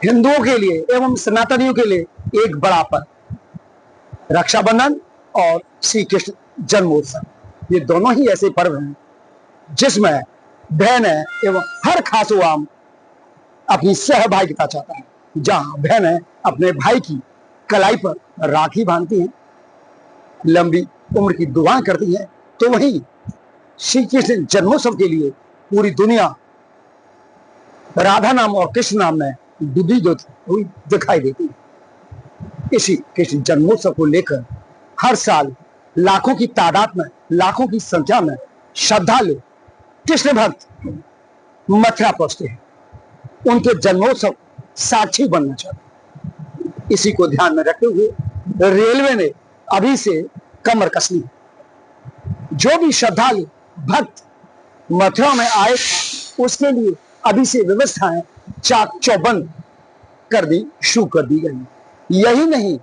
हिंदुओं के लिए एवं सनातनियों के लिए एक बड़ा पर्व रक्षाबंधन और श्री कृष्ण जन्मोत्सव, ये दोनों ही ऐसे पर्व हैं जिसमें बहन एवं हर खासो आम अपनी सहभागिता चाहता है। जहां बहनें अपने भाई की कलाई पर राखी बांधती हैं, लंबी उम्र की दुआएं करती हैं, तो वहीं श्री कृष्ण जन्मोत्सव के लिए पूरी दुनिया राधा नाम और कृष्ण नाम में डूबी हुई दिखाई देती है। इसी कृष्ण जन्मोत्सव को लेकर हर साल लाखों की तादाद में, लाखों की संख्या में श्रद्धालु कृष्ण भक्त मथुरा पहुंचते हैं, उनके जन्मोत्सव साक्षी बनना चाहते हैं। इसी को ध्यान में रखते हुए रेलवे ने अभी से कमर कस ली। जो भी श्रद्धालु भक्त मथुरा में आए, उसके लिए अभी से व्यवस्थाएं चाक चौबंद शुरू कर दी गई। यही नहीं,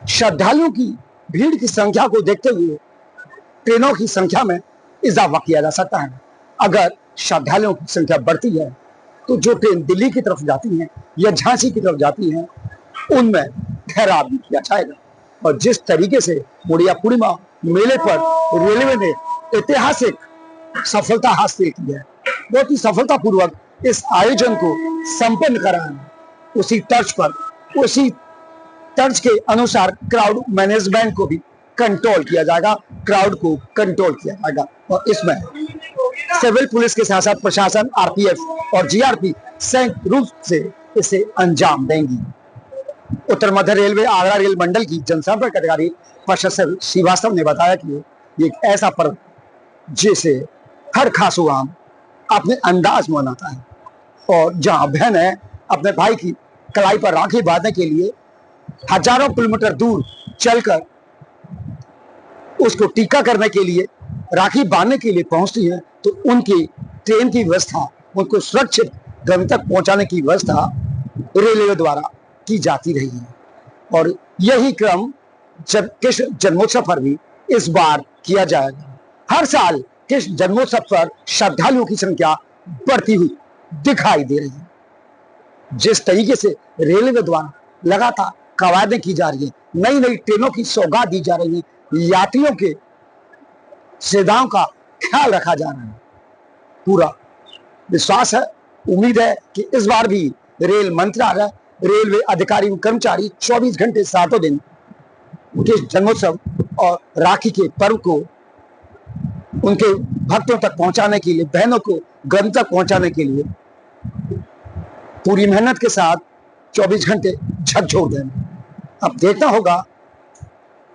श्रद्धालुओं की भीड़ की संख्या को देखते हुए ट्रेनों की संख्या में इजाफा किया जा सकता है। अगर श्रद्धालुओं की संख्या बढ़ती है तो जो ट्रेन दिल्ली की तरफ जाती हैं या झांसी की तरफ जाती हैं, उनमें ठहराव भी किया जाएगा। और जिस तरीके से उड़िया पूर्णिमा मेले पर रेलवे ने ऐतिहासिक सफलता हासिल की है, बहुत ही सफलतापूर्वक इस आयोजन को संपन्न करा है, उसी तर्ज के अनुसार क्राउड मैनेजमेंट को भी कंट्रोल किया जाएगा, क्राउड को कंट्रोल किया जाएगा। और इसमें सिविल पुलिस के साथ साथ प्रशासन, आरपीएफ और जीआरपी संयुक्त रूप से इसे अंजाम देंगी। उत्तर मध्य रेलवे आगरा रेल मंडल की जनसंपर्क अधिकारी प्रशासन श्रीवास्तव ने बताया कि ये एक ऐसा पर्व जिसे हर खासो आम अपने अंदाज में मनाता है, और जहां बहन है अपने भाई की कलाई पर राखी बांधने के लिए हजारों किलोमीटर दूर चलकर उसको टीका करने के लिए, राखी बांधने के लिए पहुंचती है, तो उनकी ट्रेन की व्यवस्था, उनको सुरक्षित गंतव्य तक पहुंचाने की व्यवस्था रेलवे द्वारा की जाती रही है। और यही क्रम कृष्ण जन्मोत्सव पर भी इस बार किया जाएगा। हर साल कृष्ण जन्मोत्सव पर श्रद्धालुओं की संख्या बढ़ती हुई दिखाई दे रही है। जिस तरीके से रेलवे द्वारा लगातार कवायदें की जा रही है, नई नई ट्रेनों की सौगात दी जा रही है, यात्रियों के सुविधाओं का ख्याल रखा जा रहा है, पूरा विश्वास है, उम्मीद है कि इस बार भी रेल मंत्रालय, रेलवे अधिकारी और कर्मचारी 24 घंटे 7 दिन कृष्ण जन्मोत्सव और राखी के पर्व को उनके भक्तों तक पहुंचाने के लिए, बहनों को गंतव्य तक पहुंचाने के लिए पूरी मेहनत के साथ 24 घंटे झकझोर देंगे। अब देखना होगा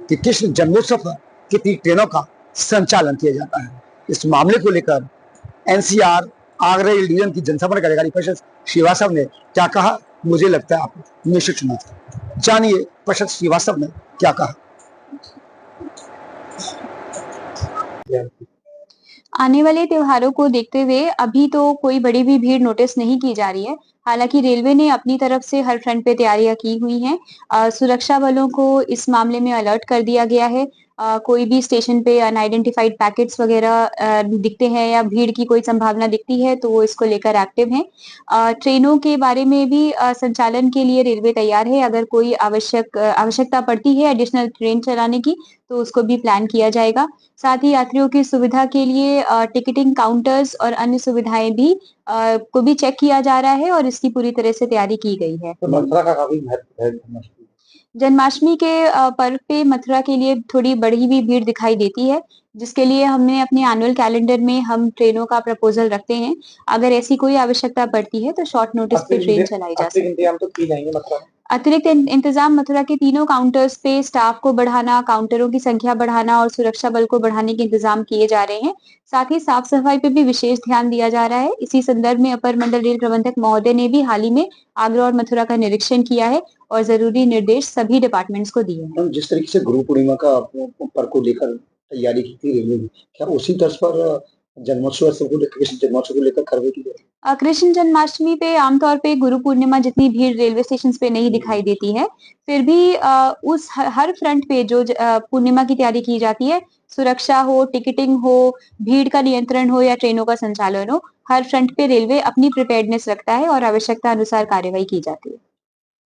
कि कृष्ण जन्मोत्सव पर कितनी ट्रेनों का संचालन किया जाता है। इस मामले को लेकर एनसीआर आगरा रेल डिवीजन की जनसंपर्क अधिकारी प्रशासन श्रीवास्तव ने क्या कहा, मुझे लगता है आप निश्चित सुना। जानिए प्रशासन श्रीवास्तव ने क्या कहा। आने वाले त्योहारों को देखते हुए अभी तो कोई बड़ी भी भीड़ नोटिस नहीं की जा रही है। हालांकि रेलवे ने अपनी तरफ से हर फ्रंट पे तैयारियां की हुई हैं। सुरक्षा बलों को इस मामले में अलर्ट कर दिया गया है। कोई भी स्टेशन पे अनआइडेंटिफाइड पैकेट्स वगैरह दिखते हैं या भीड़ की कोई संभावना दिखती है तो वो इसको लेकर एक्टिव हैं। ट्रेनों के बारे में भी संचालन के लिए रेलवे तैयार है। अगर कोई आवश्यकता पड़ती है एडिशनल ट्रेन चलाने की तो उसको भी प्लान किया जाएगा। साथ ही यात्रियों की सुविधा के लिए टिकटिंग काउंटर्स और अन्य सुविधाएं भी को भी चेक किया जा रहा है और इसकी पूरी तरह से तैयारी की गई है। तो मथुरा का काफी महत्व है। जन्माष्टमी के पर्व पे मथुरा के लिए थोड़ी बढ़ी हुई भीड़ दिखाई देती है, जिसके लिए हमने अपने एनुअल कैलेंडर में हम ट्रेनों का प्रपोजल रखते हैं। अगर ऐसी कोई आवश्यकता पड़ती है तो शॉर्ट नोटिस पे ट्रेन चलाई जा सकती है। तो की जाएंगे मथुरा में। अतिरिक्त इंतजाम मथुरा के तीनों काउंटर्स पे स्टाफ को बढ़ाना, काउंटरों की संख्या बढ़ाना और सुरक्षा बल को बढ़ाने के इंतजाम किए जा रहे हैं। साथ ही साफ सफाई पे भी विशेष ध्यान दिया जा रहा है। इसी संदर्भ में अपर मंडल रेल प्रबंधक महोदय ने भी हाल ही में आगरा और मथुरा का निरीक्षण किया है और जरूरी निर्देश सभी डिपार्टमेंट्स को दिए हैं। जिस तरीके से गुरु पूर्णिमा का पर्व को लेकर तैयारी की थी रेलवे ने, क्या उसी तर्ज पर जन्मोत्सव को लेकर, कृष्ण जन्मोत्सव को लेकर कार्रवाई की जाएगी? कृष्ण जन्माष्टमी पे आमतौर पे गुरु पूर्णिमा जितनी भीड़ रेलवे स्टेशन पे नहीं दिखाई देती है, फिर भी उस हर फ्रंट पे जो पूर्णिमा की तैयारी की जाती है, सुरक्षा हो, टिकटिंग हो, भीड़ का नियंत्रण हो या ट्रेनों का संचालन हो, हर फ्रंट पे रेलवे अपनी प्रिपेयर्डनेस रखता है और आवश्यकता अनुसार कार्रवाई की जाती है।